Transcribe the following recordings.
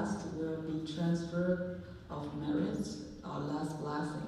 last will be transfer of merits or last blessing.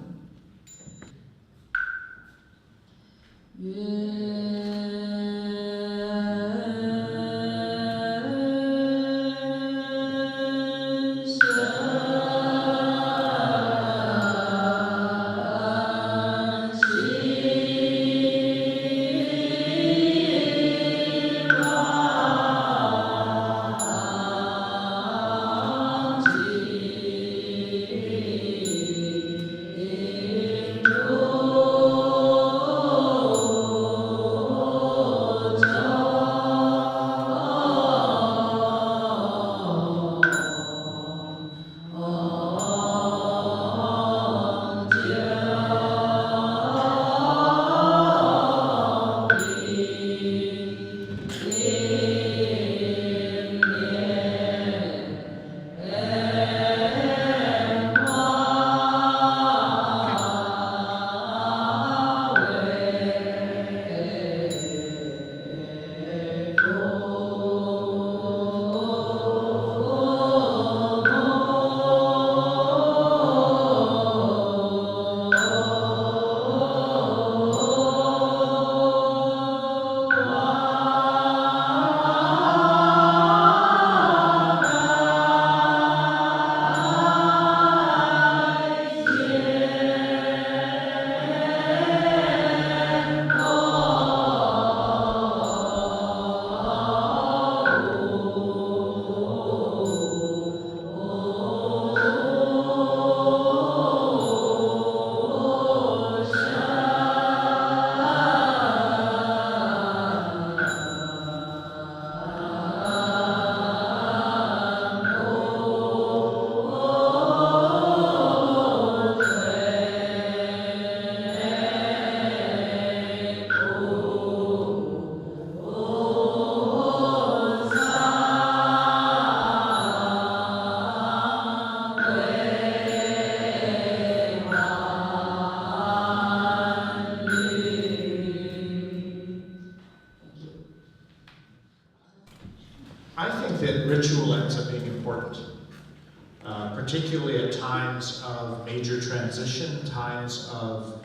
Ritual ends up being important, particularly at times of major transition, times of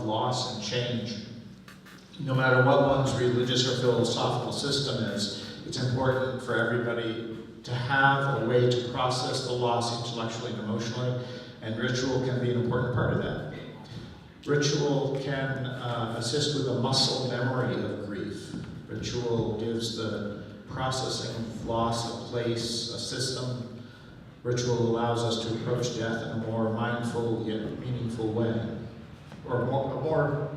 loss and change. No matter what one's religious or philosophical system is, it's important for everybody to have a way to process the loss intellectually and emotionally, and ritual can be an important part of that. Ritual can assist with a muscle memory of grief. Ritual gives the processing of loss a place, a system. Ritual allows us to approach death in a more mindful yet meaningful way. Or more,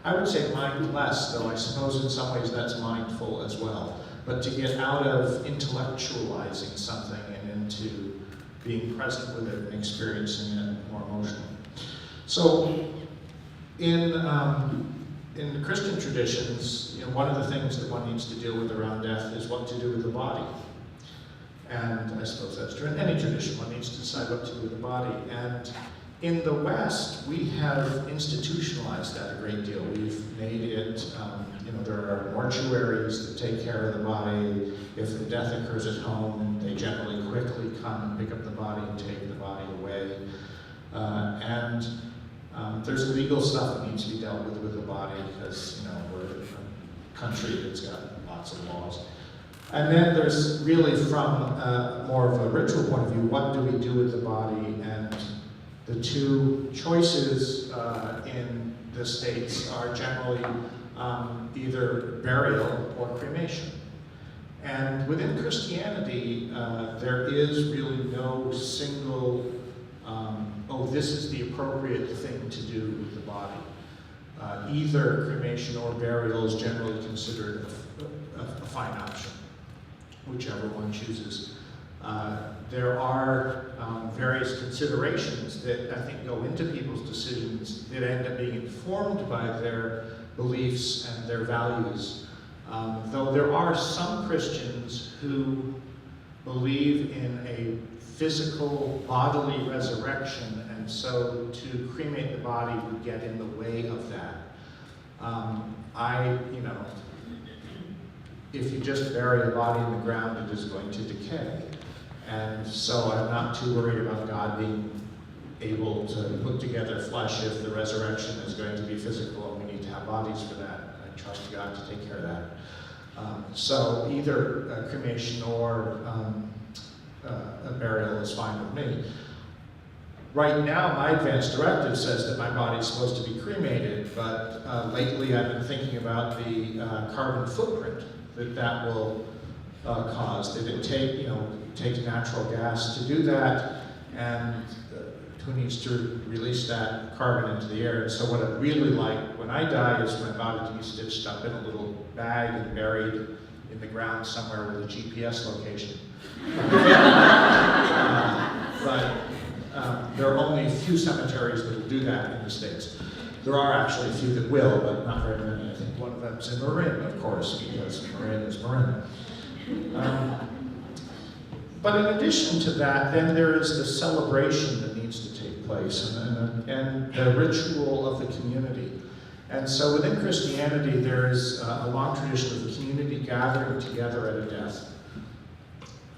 I would say mindless, though I suppose in some ways that's mindful as well. But to get out of intellectualizing something and into being present with it and experiencing it more emotionally. So in Christian traditions, one of the things that one needs to deal with around death is what to do with the body. And I suppose that's true in any tradition. One needs to decide what to do with the body. And in the West, we have institutionalized that a great deal. We've made it, there are mortuaries that take care of the body. If the death occurs at home, they generally quickly come and pick up the body and take the body away. There's legal stuff that needs to be dealt with the body because, we're a country that's got lots of laws. And then there's really from more of a ritual point of view, what do we do with the body? And the two choices in the States are generally either burial or cremation. And within Christianity, there is really no single, this is the appropriate thing to do with the body. Either cremation or burial is generally considered a fine option, whichever one chooses. There are various considerations that I think go into people's decisions that end up being informed by their beliefs and their values. Though there are some Christians who believe in a physical bodily resurrection, and so to cremate the body would get in the way of that. if you just bury a body in the ground, it is going to decay. And so I'm not too worried about God being able to put together flesh if the resurrection is going to be physical and we need to have bodies for that. I trust God to take care of that. So either cremation or a burial is fine with me. Right now, my advance directive says that my body is supposed to be cremated, but lately I've been thinking about the carbon footprint that will cause. That it takes natural gas to do that, and who needs to release that carbon into the air? And so what I'd really like when I die is my body to be stitched up in a little bag and buried in the ground somewhere with a GPS location. But there are only a few cemeteries that will do that in the States. There are actually a few that will, but not very many. I think one of them is in Marin, of course, because Marin is Marin. But in addition to that, then there is the celebration that needs to take place and the ritual of the community. And so within Christianity, there is a long tradition of the community gathering together at a death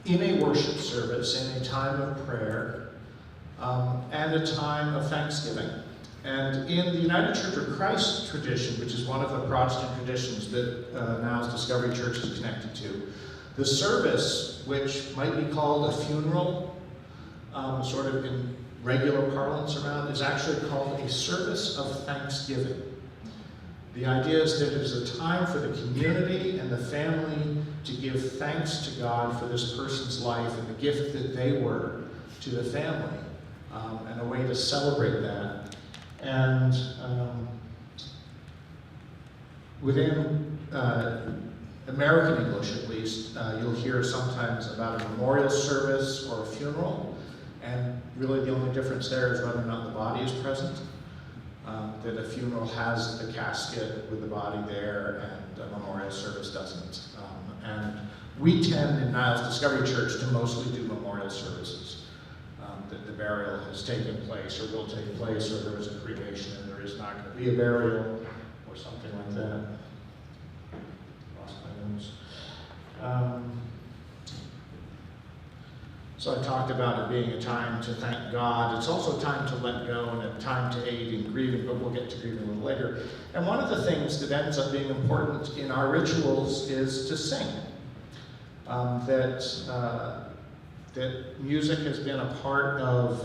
in a worship service, in a time of prayer, and a time of thanksgiving. And in the United Church of Christ tradition, which is one of the Protestant traditions that Niles Discovery Church is connected to, the service, which might be called a funeral, sort of in regular parlance around, is actually called a service of thanksgiving. The idea is that it is a time for the community and the family to give thanks to God for this person's life and the gift that they were to the family, and a way to celebrate that. And within American English, at least, you'll hear sometimes about a memorial service or a funeral, and really the only difference there is whether or not the body is present. That a funeral has the casket with the body there, and a memorial service doesn't. And we tend in Niles Discovery Church to mostly do memorial services. That the burial has taken place, or will take place, or there is a cremation and there is not going to be a burial, or something like that. Lost my notes. So I talked about it being a time to thank God. It's also a time to let go and a time to aid in grieving, but we'll get to grieving a little later. And one of the things that ends up being important in our rituals is to sing. That music has been a part of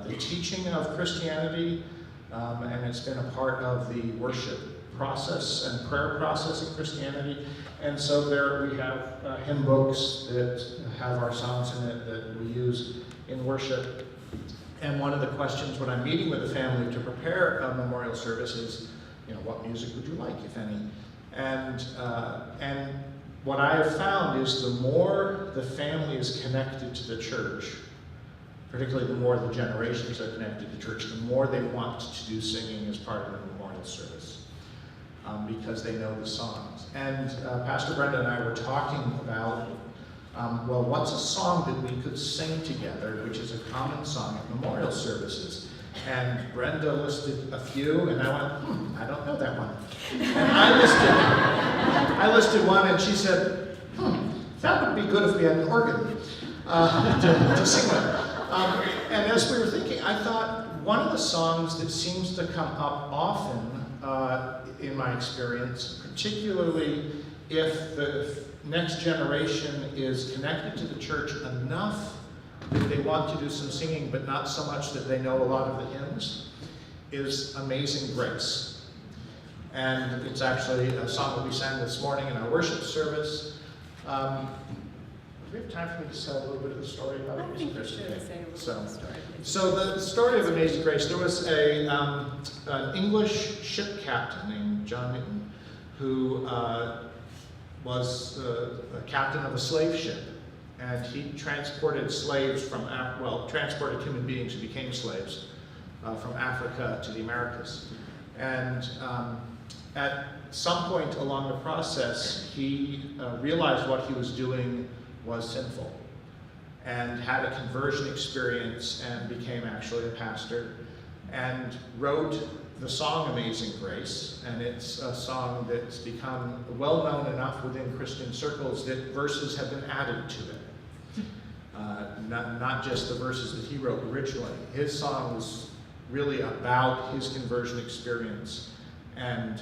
the teaching of Christianity, and it's been a part of the worship process and prayer process in Christianity. And so there we have hymn books that have our songs in it that we use in worship. And one of the questions when I'm meeting with the family to prepare a memorial service is, what music would you like, if any? And what I have found is the more the family is connected to the church, particularly the more the generations are connected to church, the more they want to do singing as part of the memorial service, because they know the songs. And Pastor Brenda and I were talking about, what's a song that we could sing together, which is a common song at memorial services? And Brenda listed a few, and I went, I don't know that one. And I listed one, and she said, that would be good if we had an organ to sing with. And as we were thinking, I thought one of the songs that seems to come up often in my experience, particularly if the next generation is connected to the church enough that they want to do some singing, but not so much that they know a lot of the hymns, is Amazing Grace. And it's actually a song that we sang this morning in our worship service. Do we have time for me to tell a little bit of the story about Amazing Grace? So the story of Amazing Grace, there was an English ship captain named John Newton who was a captain of a slave ship. And he transported slaves transported human beings who became slaves from Africa to the Americas. And at some point along the process, he realized what he was doing was sinful and had a conversion experience and became actually a pastor and wrote the song Amazing Grace, and it's a song that's become well known enough within Christian circles that verses have been added to it. Not just the verses that he wrote originally. His song was really about his conversion experience and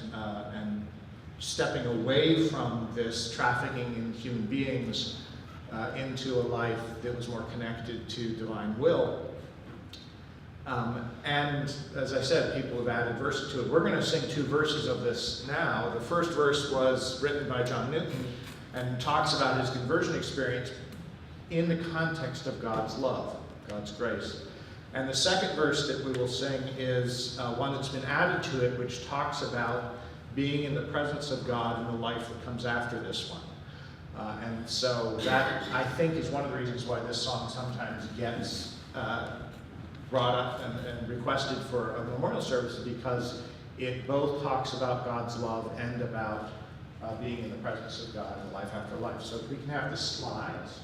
stepping away from this trafficking in human beings into a life that was more connected to divine will. And as I said, people have added verses to it. We're going to sing 2 verses of this now. The first verse was written by John Newton and talks about his conversion experience in the context of God's love, God's grace. And the second verse that we will sing is one that's been added to it, which talks about being in the presence of God in the life that comes after this one. And so that, I think, is one of the reasons why this song sometimes gets brought up and requested for a memorial service, because it both talks about God's love and about being in the presence of God in life after life. So if we can have the slides.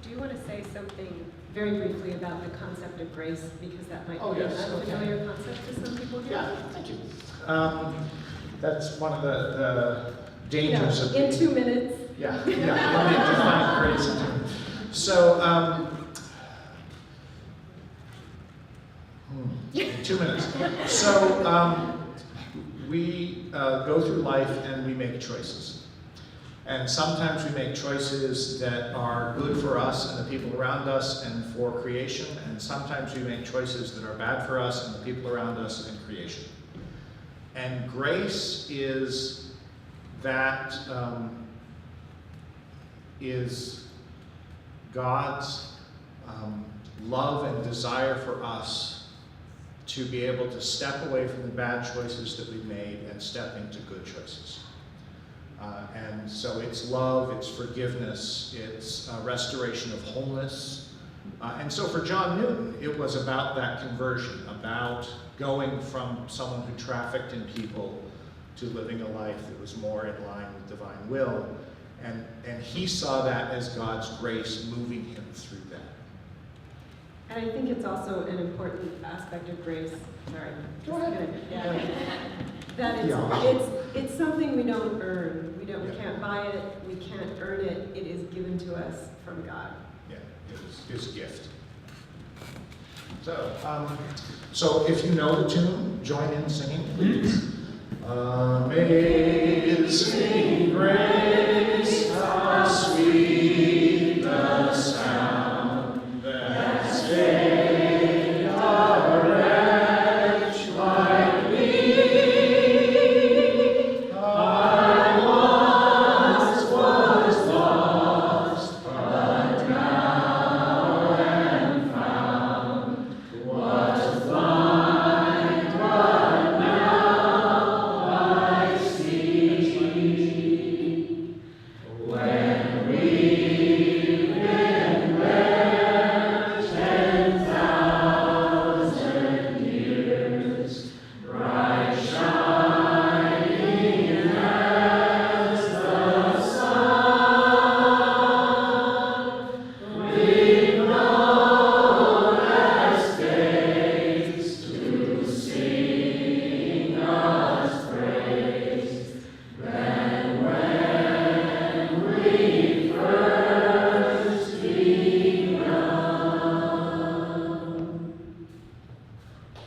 Do you want to say something very briefly about the concept of grace, because that might be yes, an unfamiliar concept to some people here? Yeah, thank you. That's one of the dangers of in 2 minutes. Yeah, you need to find grace in 2 minutes. So, 2 minutes. So, we go through life and we make choices. And sometimes we make choices that are good for us and the people around us and for creation, and sometimes we make choices that are bad for us and the people around us and creation. And grace is that, is God's love and desire for us to be able to step away from the bad choices that we've made and step into good choices. And so it's love, it's forgiveness, it's restoration of wholeness. And so for John Newton, it was about that conversion, about going from someone who trafficked in people to living a life that was more in line with divine will. And he saw that as God's grace moving him through that. And I think it's also an important aspect of grace. Sorry. Go ahead. Yeah. That it's something we don't earn. We can't buy it. We can't earn it. It is given to us from God. Yeah, it's his gift. So if you know the tune, join in singing, please. Amazing grace, how sweet.